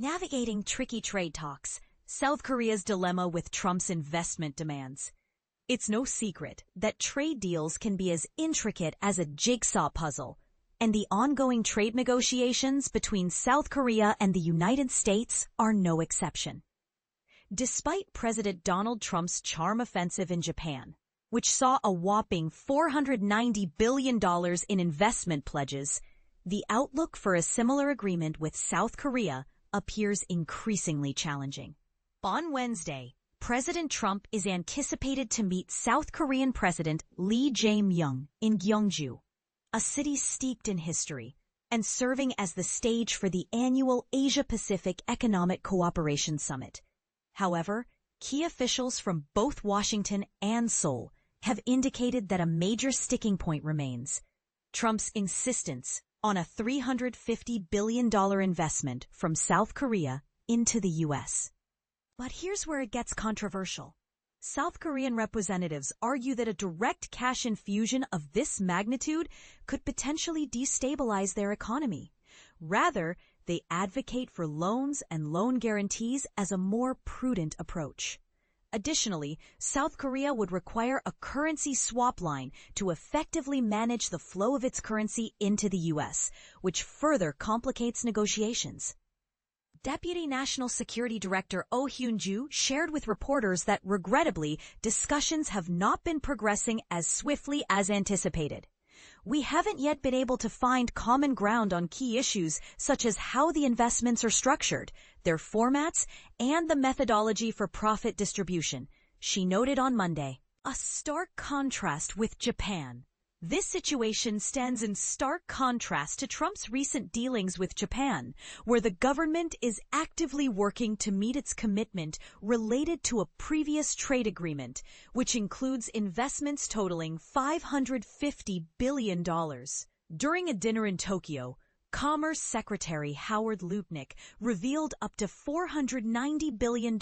Navigating tricky trade talks, South Korea's dilemma with Trump's investment demands. It's no secret that trade deals can be as intricate as a jigsaw puzzle, and the ongoing trade negotiations between South Korea and the United States are no exception. Despite President Donald Trump's charm offensive in Japan, which saw a whopping $490 billion in investment pledges, the outlook for a similar agreement with South Korea appears increasingly challenging. On Wednesday, President Trump is anticipated to meet South Korean President Lee Jae-myung in Gyeongju, a city steeped in history and serving as the stage for the annual Asia-Pacific Economic Cooperation Summit. However, key officials from both Washington and Seoul have indicated that a major sticking point remains: Trump's insistence on a $350 billion investment from South Korea into the U.S. But here's where it gets controversial. South Korean representatives argue that a direct cash infusion of this magnitude could potentially destabilize their economy. Rather, they advocate for loans and loan guarantees as a more prudent approach. Additionally, South Korea would require a currency swap line to effectively manage the flow of its currency into the U.S., which further complicates negotiations. Deputy National Security Director Oh Hyun-joo shared with reporters that, regrettably, discussions have not been progressing as swiftly as anticipated. We haven't yet been able to find common ground on key issues such as how the investments are structured, their formats, and the methodology for profit distribution, she noted on Monday. A stark contrast with Japan. This situation stands in stark contrast to Trump's recent dealings with Japan, where the government is actively working to meet its commitment related to a previous trade agreement, which includes investments totaling $550 billion. During a dinner in Tokyo, Commerce Secretary Howard Lutnick revealed up to $490 billion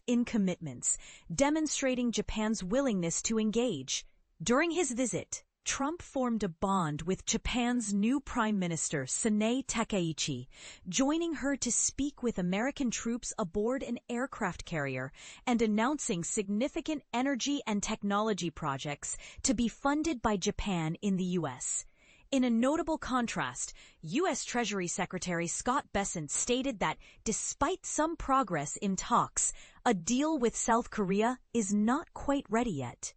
in commitments, demonstrating Japan's willingness to engage. During his visit, Trump formed a bond with Japan's new Prime Minister, Sanae Takaichi, joining her to speak with American troops aboard an aircraft carrier and announcing significant energy and technology projects to be funded by Japan in the U.S. In a notable contrast, U.S. Treasury Secretary Scott Bessent stated that despite some progress in talks, a deal with South Korea is not quite ready yet.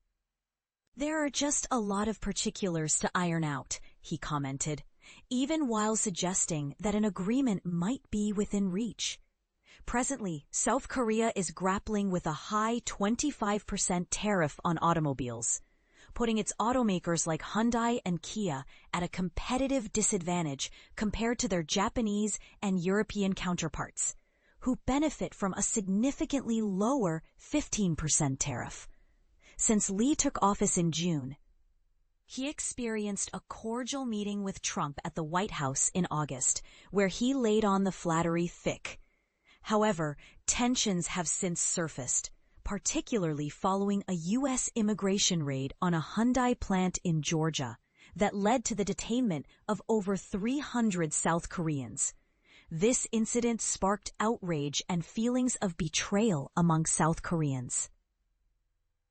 There are just a lot of particulars to iron out, he commented, even while suggesting that an agreement might be within reach. Presently, South Korea is grappling with a high 25% tariff on automobiles, putting its automakers like Hyundai and Kia at a competitive disadvantage compared to their Japanese and European counterparts, who benefit from a significantly lower 15% tariff. Since Lee took office in June, he experienced a cordial meeting with Trump at the White House in August, where he laid on the flattery thick. However, tensions have since surfaced, particularly following a U.S. immigration raid on a Hyundai plant in Georgia that led to the detainment of over 300 South Koreans. This incident sparked outrage and feelings of betrayal among South Koreans.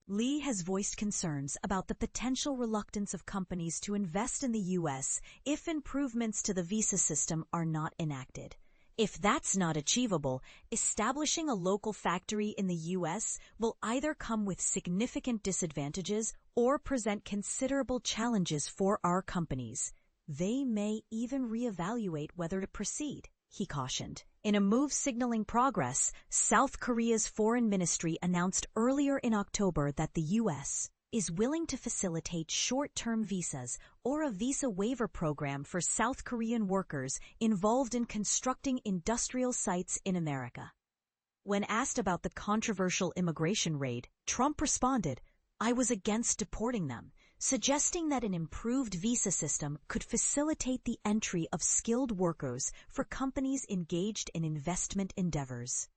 Lee has voiced concerns about the potential reluctance of companies to invest in the U.S. if improvements to the visa system are not enacted. If that's not achievable, establishing a local factory in the U.S. will either come with significant disadvantages or present considerable challenges for our companies. They may even reevaluate whether to proceed, he cautioned. In a move signaling progress, South Korea's foreign ministry announced earlier in October that the U.S. is willing to facilitate short-term visas or a visa waiver program for South Korean workers involved in constructing industrial sites in America. When asked about the controversial immigration raid, Trump responded, "I was against deporting them," suggesting that an improved visa system could facilitate the entry of skilled workers for companies engaged in investment endeavors.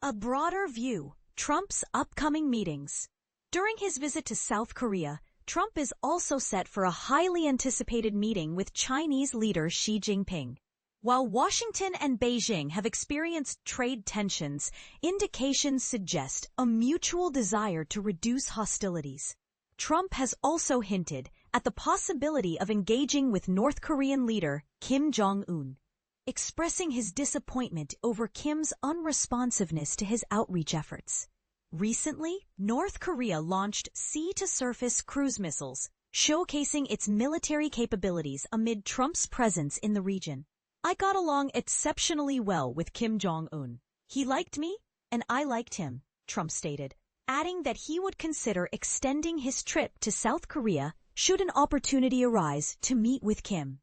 A broader view, Trump's upcoming meetings. During his visit to South Korea, Trump is also set for a highly anticipated meeting with Chinese leader Xi Jinping. While Washington and Beijing have experienced trade tensions, indications suggest a mutual desire to reduce hostilities. Trump has also hinted at the possibility of engaging with North Korean leader Kim Jong-un, expressing his disappointment over Kim's unresponsiveness to his outreach efforts. Recently, North Korea launched sea-to-surface cruise missiles, showcasing its military capabilities amid Trump's presence in the region. "I got along exceptionally well with Kim Jong-un. He liked me, and I liked him," Trump stated, adding that he would consider extending his trip to South Korea should an opportunity arise to meet with Kim.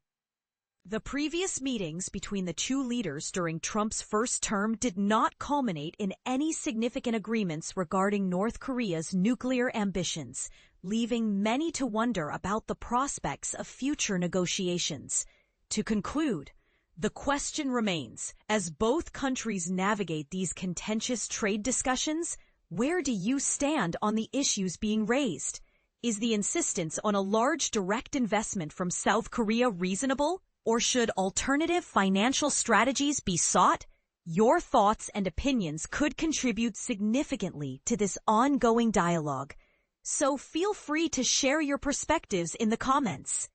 The previous meetings between the two leaders during Trump's first term did not culminate in any significant agreements regarding North Korea's nuclear ambitions, leaving many to wonder about the prospects of future negotiations. To conclude, the question remains, as both countries navigate these contentious trade discussions, where do you stand on the issues being raised? Is the insistence on a large direct investment from South Korea reasonable? Or should alternative financial strategies be sought? Your thoughts and opinions could contribute significantly to this ongoing dialogue. So feel free to share your perspectives in the comments.